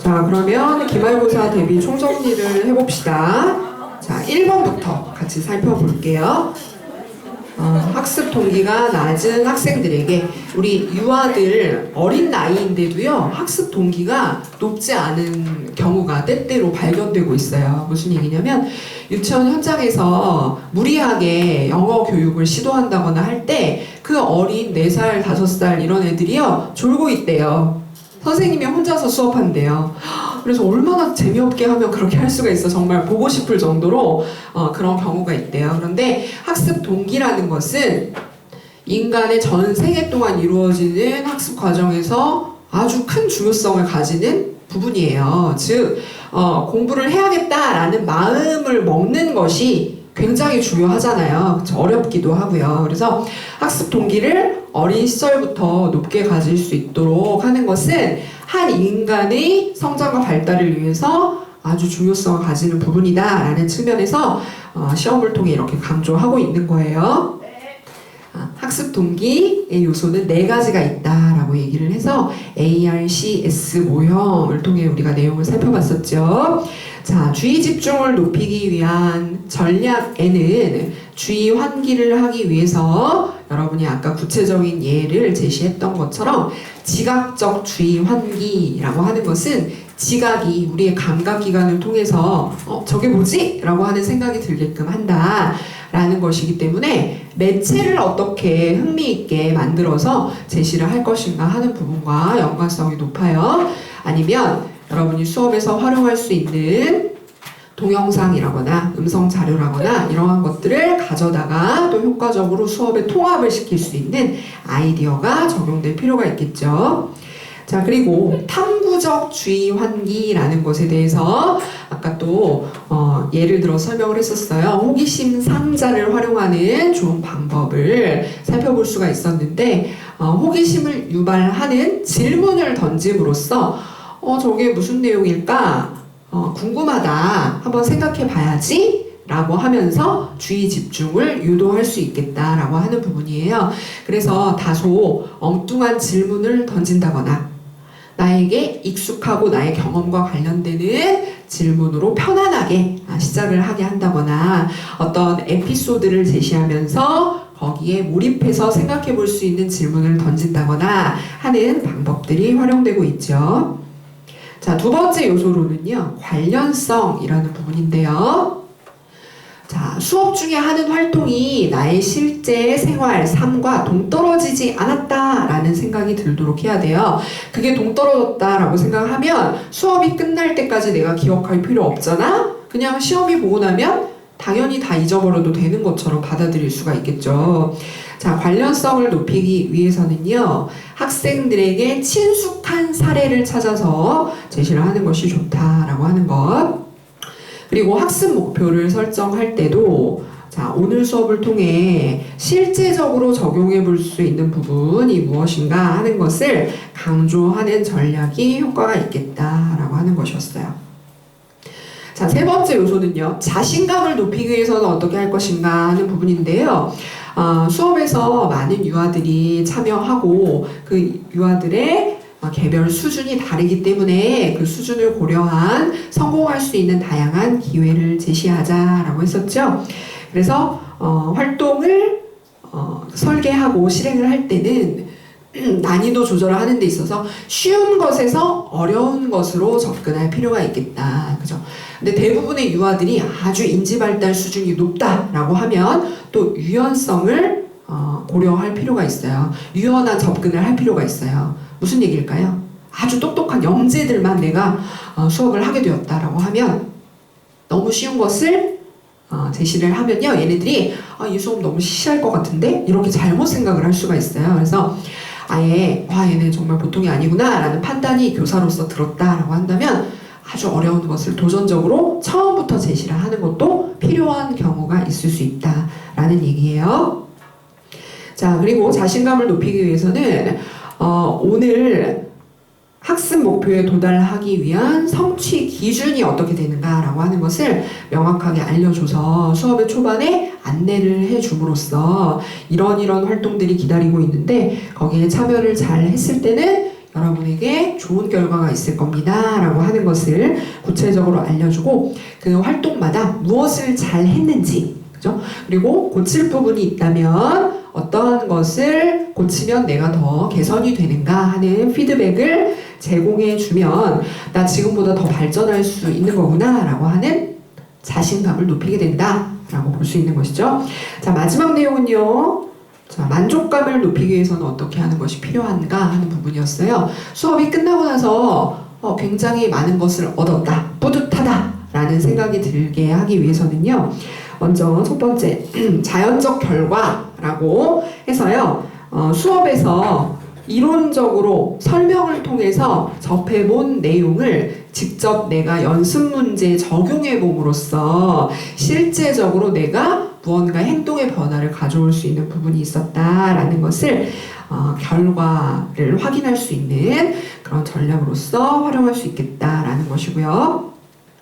자, 그러면 기말고사 대비 총정리를 해봅시다. 자, 1번부터 같이 살펴볼게요. 학습 동기가 낮은 학생들에게 우리 유아들 어린 나이인데도요 학습 동기가 높지 않은 경우가 때때로 발견되고 있어요. 무슨 얘기냐면 유치원 현장에서 무리하게 영어 교육을 시도한다거나 할 때 그 어린 4살, 5살 이런 애들이요 졸고 있대요. 선생님이 혼자서 수업한대요. 그래서 얼마나 재미없게 하면 그렇게 할 수가 있어. 정말 보고 싶을 정도로 그런 경우가 있대요. 그런데 학습 동기라는 것은 인간의 전 생애 동안 이루어지는 학습 과정에서 아주 큰 중요성을 가지는 부분이에요. 즉 공부를 해야겠다라는 마음을 먹는 것이 굉장히 중요하잖아요. 어렵기도 하고요. 그래서 학습 동기를 어린 시절부터 높게 가질 수 있도록 하는 것은 한 인간의 성장과 발달을 위해서 아주 중요성을 가지는 부분이다 라는 측면에서 시험을 통해 이렇게 강조하고 있는 거예요. 학습 동기의 요소는 4가지가 있다라고 얘기를 해서 ARCS 모형을 통해 우리가 내용을 살펴봤었죠. 자, 주의 집중을 높이기 위한 전략에는 주의 환기를 하기 위해서 여러분이 아까 구체적인 예를 제시했던 것처럼 지각적 주의 환기라고 하는 것은 지각이 우리의 감각기관을 통해서 저게 뭐지? 라고 하는 생각이 들게끔 한다 라는 것이기 때문에 매체를 어떻게 흥미있게 만들어서 제시를 할 것인가 하는 부분과 연관성이 높아요. 아니면 여러분이 수업에서 활용할 수 있는 동영상이라거나 음성 자료라거나 이러한 것들을 가져다가 또 효과적으로 수업에 통합을 시킬 수 있는 아이디어가 적용될 필요가 있겠죠. 자, 그리고 탐구적 주의 환기라는 것에 대해서 아까 또 예를 들어 설명을 했었어요. 호기심 상자를 활용하는 좋은 방법을 살펴볼 수가 있었는데 호기심을 유발하는 질문을 던짐으로써 저게 무슨 내용일까? 궁금하다. 한번 생각해 봐야지. 라고 하면서 주의 집중을 유도할 수 있겠다라고 하는 부분이에요. 그래서 다소 엉뚱한 질문을 던진다거나 나에게 익숙하고 나의 경험과 관련되는 질문으로 편안하게 시작을 하게 한다거나 어떤 에피소드를 제시하면서 거기에 몰입해서 생각해 볼 수 있는 질문을 던진다거나 하는 방법들이 활용되고 있죠. 자, 2번째 요소로는요, 관련성이라는 부분인데요. 자, 수업 중에 하는 활동이 나의 실제 생활, 삶과 동떨어지지 않았다라는 생각이 들도록 해야 돼요. 그게 동떨어졌다라고 생각하면 수업이 끝날 때까지 내가 기억할 필요 없잖아? 그냥 시험이 보고 나면 당연히 다 잊어버려도 되는 것처럼 받아들일 수가 있겠죠. 자, 관련성을 높이기 위해서는요, 학생들에게 친숙한 사례를 찾아서 제시를 하는 것이 좋다라고 하는 것. 그리고 학습 목표를 설정할 때도 자, 오늘 수업을 통해 실제적으로 적용해 볼 수 있는 부분이 무엇인가 하는 것을 강조하는 전략이 효과가 있겠다라고 하는 것이었어요. 자, 3번째 요소는요, 자신감을 높이기 위해서는 어떻게 할 것인가 하는 부분인데요. 수업에서 많은 유아들이 참여하고 그 유아들의 개별 수준이 다르기 때문에 그 수준을 고려한 성공할 수 있는 다양한 기회를 제시하자라고 했었죠. 그래서 활동을 설계하고 실행을 할 때는 난이도 조절을 하는 데 있어서 쉬운 것에서 어려운 것으로 접근할 필요가 있겠다. 그죠? 근데 대부분의 유아들이 아주 인지발달 수준이 높다라고 하면 또 유연성을 고려할 필요가 있어요. 유연한 접근을 할 필요가 있어요. 무슨 얘기일까요? 아주 똑똑한 영재들만 내가 수업을 하게 되었다라고 하면 너무 쉬운 것을 제시를 하면요, 얘네들이 이 수업 너무 시시할 것 같은데? 이렇게 잘못 생각을 할 수가 있어요. 그래서 아예 얘는 정말 보통이 아니구나 라는 판단이 교사로서 들었다라고 한다면 아주 어려운 것을 도전적으로 처음부터 제시를 하는 것도 필요한 경우가 있을 수 있다라는 얘기예요. 자, 그리고 자신감을 높이기 위해서는 오늘 학습 목표에 도달하기 위한 성취 기준이 어떻게 되는가라고 하는 것을 명확하게 알려줘서 수업의 초반에 안내를 해줌으로써 이런 활동들이 기다리고 있는데 거기에 참여를 잘 했을 때는 여러분에게 좋은 결과가 있을 겁니다 라고 하는 것을 구체적으로 알려주고 그 활동마다 무엇을 잘 했는지, 그죠? 그리고 고칠 부분이 있다면 어떠한 것을 고치면 내가 더 개선이 되는가 하는 피드백을 제공해 주면 나 지금보다 더 발전할 수 있는 거구나 라고 하는 자신감을 높이게 된다 라고 볼 수 있는 것이죠. 자, 마지막 내용은요. 자, 만족감을 높이기 위해서는 어떻게 하는 것이 필요한가 하는 부분이었어요. 수업이 끝나고 나서 굉장히 많은 것을 얻었다, 뿌듯하다 라는 생각이 들게 하기 위해서는요. 먼저 첫 번째, 자연적 결과라고 해서요. 수업에서 이론적으로 설명을 통해서 접해본 내용을 직접 내가 연습 문제에 적용해 봄으로써 실제적으로 내가 무언가 행동의 변화를 가져올 수 있는 부분이 있었다라는 것을 결과를 확인할 수 있는 그런 전략으로서 활용할 수 있겠다라는 것이고요.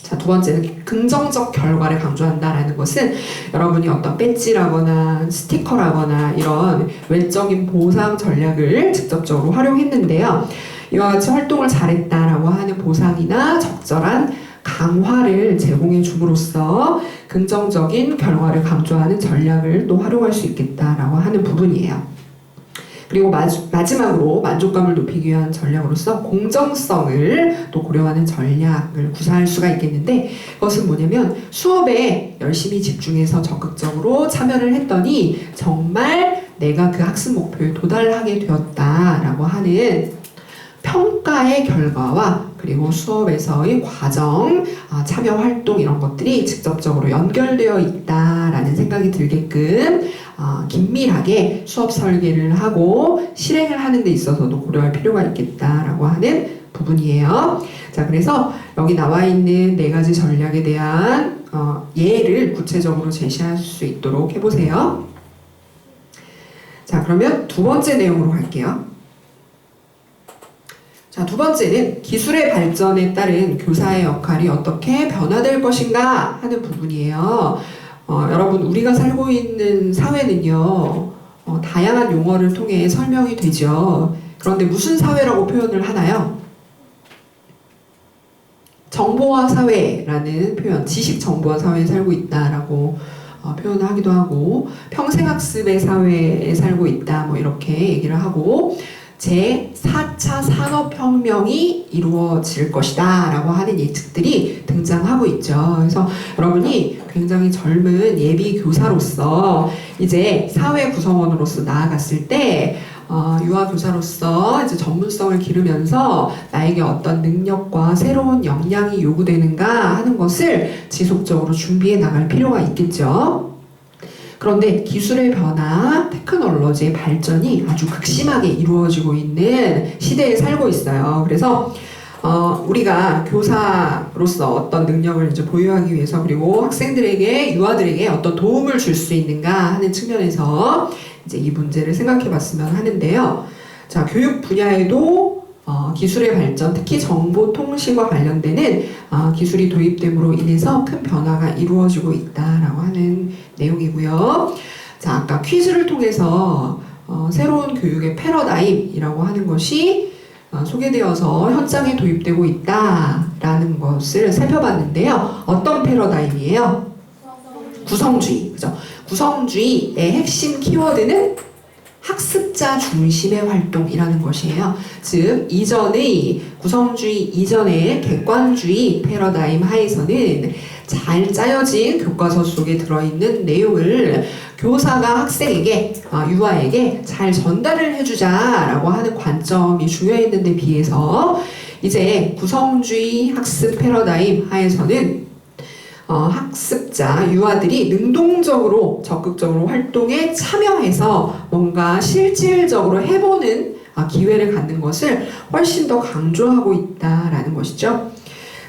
자, 두 번째는 긍정적 결과를 강조한다라는 것은 여러분이 어떤 배지라거나 스티커라거나 이런 외적인 보상 전략을 직접적으로 활용했는데요. 이와 같이 활동을 잘했다라고 하는 보상이나 적절한 강화를 제공해 줌으로써 긍정적인 결과를 강조하는 전략을 또 활용할 수 있겠다라고 하는 부분이에요. 그리고 마지막으로 만족감을 높이기 위한 전략으로서 공정성을 또 고려하는 전략을 구사할 수가 있겠는데, 그것은 뭐냐면 수업에 열심히 집중해서 적극적으로 참여를 했더니 정말 내가 그 학습 목표에 도달하게 되었다라고 하는 평가의 결과와 그리고 수업에서의 과정, 참여 활동 이런 것들이 직접적으로 연결되어 있다라는 생각이 들게끔 긴밀하게 수업 설계를 하고 실행을 하는 데 있어서도 고려할 필요가 있겠다라고 하는 부분이에요. 자, 그래서 여기 나와 있는 4가지 전략에 대한 예를 구체적으로 제시할 수 있도록 해보세요. 자, 그러면 두 번째 내용으로 갈게요. 자, 두 번째는 기술의 발전에 따른 교사의 역할이 어떻게 변화될 것인가 하는 부분이에요. 여러분, 우리가 살고 있는 사회는요, 다양한 용어를 통해 설명이 되죠. 그런데 무슨 사회라고 표현을 하나요? 정보화 사회라는 표현, 지식 정보화 사회에 살고 있다라고 표현을 하기도 하고, 평생학습의 사회에 살고 있다, 뭐 이렇게 얘기를 하고, 제4차 산업혁명이 이루어질 것이다 라고 하는 예측들이 등장하고 있죠. 그래서 여러분이 굉장히 젊은 예비 교사로서 이제 사회 구성원으로서 나아갔을 때 유아 교사로서 이제 전문성을 기르면서 나에게 어떤 능력과 새로운 역량이 요구되는가 하는 것을 지속적으로 준비해 나갈 필요가 있겠죠. 그런데 기술의 변화, 테크놀로지의 발전이 아주 극심하게 이루어지고 있는 시대에 살고 있어요. 그래서 우리가 교사로서 어떤 능력을 이제 보유하기 위해서, 그리고 학생들에게, 유아들에게 어떤 도움을 줄 수 있는가 하는 측면에서 이제 이 문제를 생각해 봤으면 하는데요. 자, 교육 분야에도 기술의 발전, 특히 정보통신과 관련되는 기술이 도입됨으로 인해서 큰 변화가 이루어지고 있다라고 하는 내용이고요. 자, 아까 퀴즈를 통해서 새로운 교육의 패러다임이라고 하는 것이 소개되어서 현장에 도입되고 있다라는 것을 살펴봤는데요. 어떤 패러다임이에요? 구성주의, 그죠? 구성주의의 핵심 키워드는 학습자 중심의 활동이라는 것이에요. 즉, 이전의 구성주의 이전의 객관주의 패러다임 하에서는 잘 짜여진 교과서 속에 들어있는 내용을 교사가 학생에게, 유아에게 잘 전달을 해주자라고 하는 관점이 중요했는데 비해서 이제 구성주의 학습 패러다임 하에서는 학습자, 유아들이 능동적으로 적극적으로 활동에 참여해서 뭔가 실질적으로 해보는 기회를 갖는 것을 훨씬 더 강조하고 있다라는 것이죠.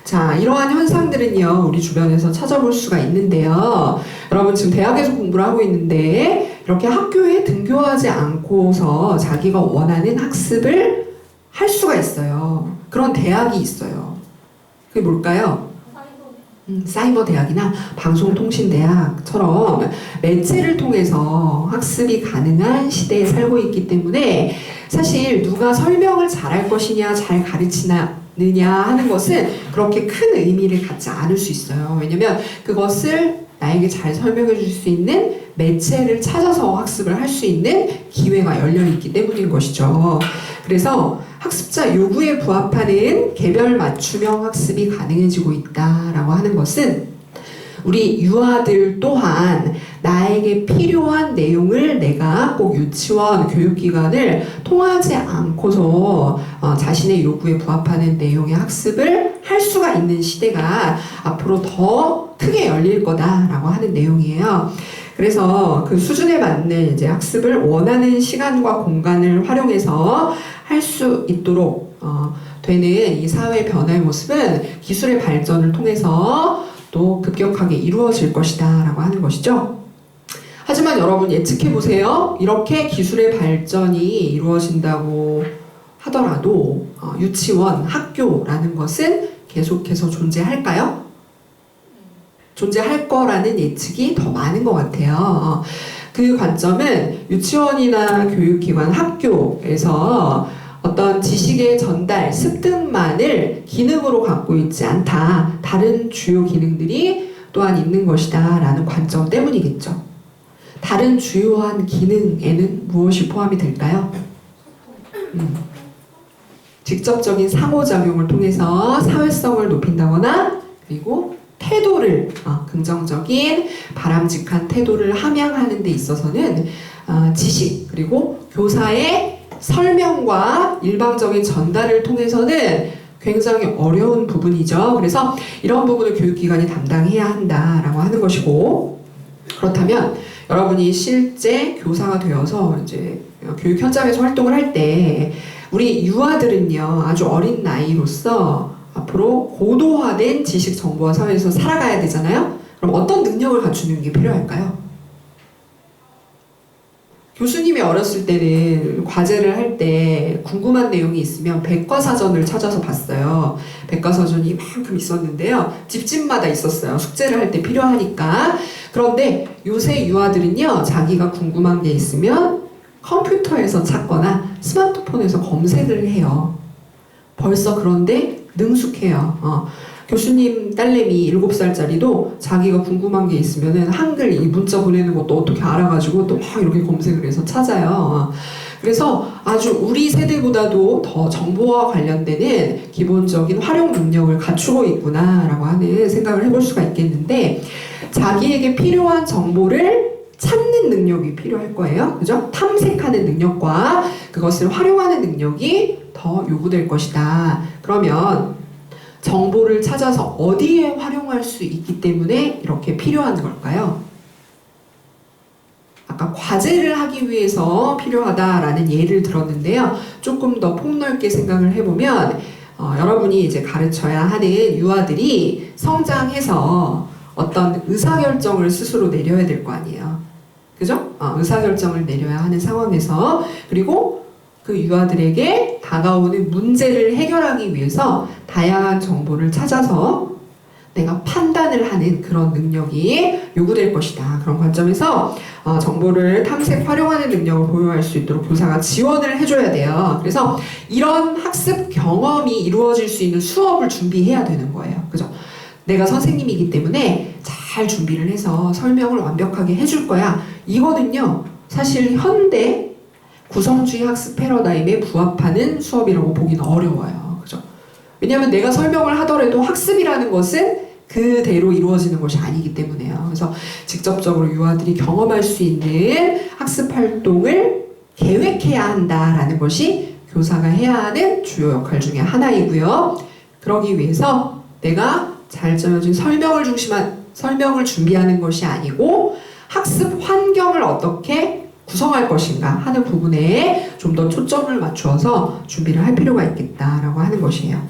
자, 이러한 현상들은요, 우리 주변에서 찾아볼 수가 있는데요. 여러분 지금 대학에서 공부를 하고 있는데 이렇게 학교에 등교하지 않고서 자기가 원하는 학습을 할 수가 있어요. 그런 대학이 있어요. 그게 뭘까요? 사이버대학이나 방송통신대학처럼 매체를 통해서 학습이 가능한 시대에 살고 있기 때문에 사실 누가 설명을 잘할 것이냐, 잘 가르치느냐 하는 것은 그렇게 큰 의미를 갖지 않을 수 있어요. 왜냐면 그것을 나에게 잘 설명해 줄 수 있는 매체를 찾아서 학습을 할 수 있는 기회가 열려 있기 때문인 것이죠. 그래서 학습자 요구에 부합하는 개별 맞춤형 학습이 가능해지고 있다라고 하는 것은 우리 유아들 또한 나에게 필요한 내용을 내가 꼭 유치원, 교육기관을 통하지 않고서 자신의 요구에 부합하는 내용의 학습을 할 수가 있는 시대가 앞으로 더 크게 열릴 거다라고 하는 내용이에요. 그래서 그 수준에 맞는 이제 학습을 원하는 시간과 공간을 활용해서 할 수 있도록 되는 이 사회 변화의 모습은 기술의 발전을 통해서 또 급격하게 이루어질 것이다 라고 하는 것이죠. 하지만 여러분 예측해 보세요. 이렇게 기술의 발전이 이루어진다고 하더라도 유치원, 학교라는 것은 계속해서 존재할까요? 존재할 거라는 예측이 더 많은 것 같아요. 그 관점은 유치원이나 교육기관, 학교에서 어떤 지식의 전달, 습득만을 기능으로 갖고 있지 않다. 다른 주요 기능들이 또한 있는 것이다 라는 관점 때문이겠죠. 다른 주요한 기능에는 무엇이 포함이 될까요? 직접적인 상호작용을 통해서 사회성을 높인다거나 그리고 태도를 긍정적인 바람직한 태도를 함양하는 데 있어서는 지식 그리고 교사의 설명과 일방적인 전달을 통해서는 굉장히 어려운 부분이죠. 그래서 이런 부분을 교육기관이 담당해야 한다라고 하는 것이고, 그렇다면 여러분이 실제 교사가 되어서 이제 교육 현장에서 활동을 할 때 우리 유아들은요 아주 어린 나이로서 앞으로 고도화된 지식 정보화 사회에서 살아가야 되잖아요. 그럼 어떤 능력을 갖추는 게 필요할까요? 교수님이 어렸을 때는 과제를 할 때 궁금한 내용이 있으면 백과사전을 찾아서 봤어요. 백과사전이 이만큼 있었는데요. 집집마다 있었어요. 숙제를 할 때 필요하니까. 그런데 요새 유아들은요, 자기가 궁금한 게 있으면 컴퓨터에서 찾거나 스마트폰에서 검색을 해요. 벌써 그런데 능숙해요. 교수님 딸내미 7살짜리도 자기가 궁금한 게 있으면은 한글 이 문자 보내는 것도 어떻게 알아가지고 또 막 이렇게 검색을 해서 찾아요. 그래서 아주 우리 세대보다도 더 정보와 관련되는 기본적인 활용 능력을 갖추고 있구나라고 하는 생각을 해볼 수가 있겠는데, 자기에게 필요한 정보를 찾는 능력이 필요할 거예요. 그죠? 탐색하는 능력과 그것을 활용하는 능력이 더 요구될 것이다. 그러면 정보를 찾아서 어디에 활용할 수 있기 때문에 이렇게 필요한 걸까요? 아까 과제를 하기 위해서 필요하다라는 예를 들었는데요. 조금 더 폭넓게 생각을 해보면 여러분이 이제 가르쳐야 하는 유아들이 성장해서 어떤 의사결정을 스스로 내려야 될 거 아니에요. 그죠? 의사결정을 내려야 하는 상황에서, 그리고 그 유아들에게 다가오는 문제를 해결하기 위해서 다양한 정보를 찾아서 내가 판단을 하는 그런 능력이 요구될 것이다. 그런 관점에서 정보를 탐색, 활용하는 능력을 보유할 수 있도록 교사가 지원을 해줘야 돼요. 그래서 이런 학습 경험이 이루어질 수 있는 수업을 준비해야 되는 거예요. 그죠? 내가 선생님이기 때문에 잘 준비를 해서 설명을 완벽하게 해줄 거야. 이거는요, 사실 현대 구성주의 학습 패러다임에 부합하는 수업이라고 보기는 어려워요. 그죠? 왜냐하면 내가 설명을 하더라도 학습이라는 것은 그대로 이루어지는 것이 아니기 때문에요. 그래서 직접적으로 유아들이 경험할 수 있는 학습 활동을 계획해야 한다라는 것이 교사가 해야 하는 주요 역할 중에 하나이고요. 그러기 위해서 내가 잘 짜여진 설명을 준비하는 것이 아니고 학습 환경을 어떻게 구성할 것인가 하는 부분에 좀 더 초점을 맞추어서 준비를 할 필요가 있겠다라고 하는 것이에요.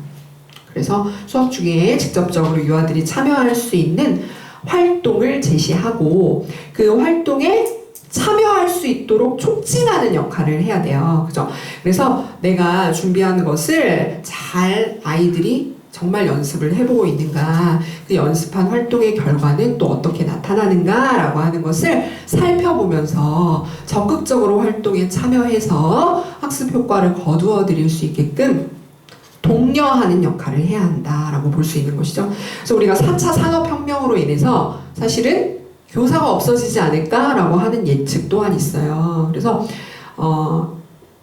그래서 수업 중에 직접적으로 유아들이 참여할 수 있는 활동을 제시하고 그 활동에 참여할 수 있도록 촉진하는 역할을 해야 돼요. 그죠? 그래서 내가 준비하는 것을 잘 아이들이 정말 연습을 해보고 있는가, 그 연습한 활동의 결과는 또 어떻게 나타나는가라고 하는 것을 살펴보면서 적극적으로 활동에 참여해서 학습 효과를 거두어 드릴 수 있게끔 독려하는 역할을 해야 한다라고 볼 수 있는 것이죠. 그래서 우리가 4차 산업혁명으로 인해서 사실은 교사가 없어지지 않을까라고 하는 예측 또한 있어요. 그래서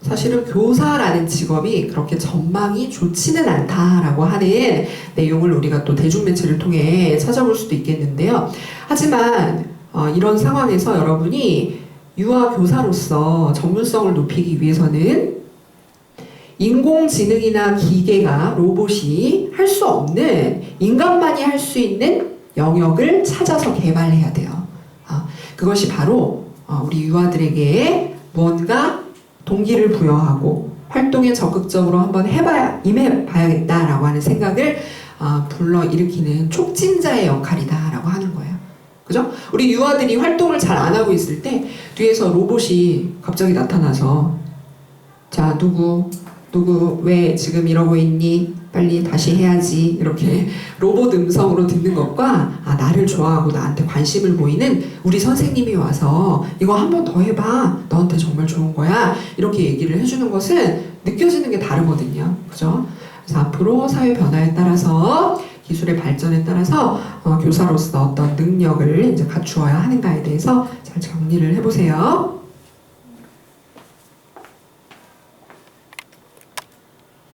사실은 교사라는 직업이 그렇게 전망이 좋지는 않다라고 하는 내용을 우리가 또 대중매체를 통해 찾아볼 수도 있겠는데요. 하지만 이런 상황에서 여러분이 유아 교사로서 전문성을 높이기 위해서는 인공지능이나 기계가, 로봇이 할 수 없는, 인간만이 할 수 있는 영역을 찾아서 개발해야 돼요. 그것이 바로 우리 유아들에게 무언가 동기를 부여하고 활동에 적극적으로 한번 임해봐야겠다라고 하는 생각을 불러일으키는 촉진자의 역할이다라고 하는 거예요. 그죠? 우리 유아들이 활동을 잘 안 하고 있을 때 뒤에서 로봇이 갑자기 나타나서 자, 누구 왜 지금 이러고 있니? 빨리 다시 해야지. 이렇게 로봇 음성으로 듣는 것과 나를 좋아하고 나한테 관심을 보이는 우리 선생님이 와서 이거 한 번 더 해봐. 너한테 정말 좋은 거야. 이렇게 얘기를 해주는 것은 느껴지는 게 다르거든요. 그죠? 그래서 앞으로 사회 변화에 따라서 기술의 발전에 따라서 교사로서 어떤 능력을 이제 갖추어야 하는가에 대해서 잘 정리를 해보세요.